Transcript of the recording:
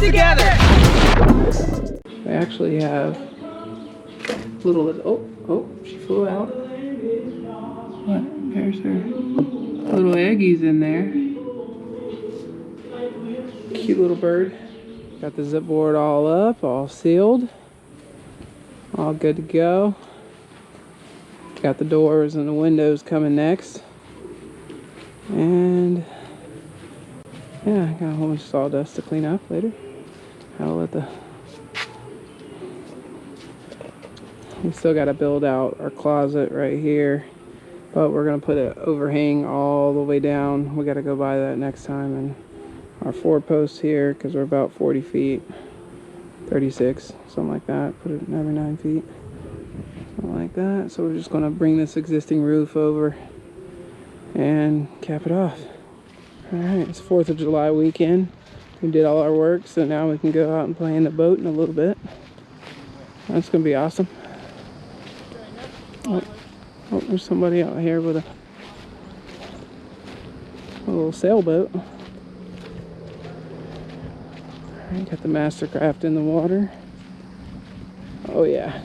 together. We actually have little, oh, she flew out. What? There's her little eggies in there. Cute little bird. Got the zip board all up, all sealed. All good to go. Got the doors and the windows coming next. And yeah, got a whole bunch of sawdust to clean up later. I'll let the... We still got to build out our closet right here, but we're going to put an overhang all the way down. We got to go by that next time. And our 4 posts here, because we're about 40 feet, 36, something like that. Put it every 9 feet, something like that. So we're just going to bring this existing roof over and cap it off. All right, it's 4th of July weekend. We did all our work, so now we can go out and play in the boat in a little bit. That's going to be awesome. Oh, there's somebody out here with a little sailboat. All right, got the Mastercraft in the water. Oh yeah,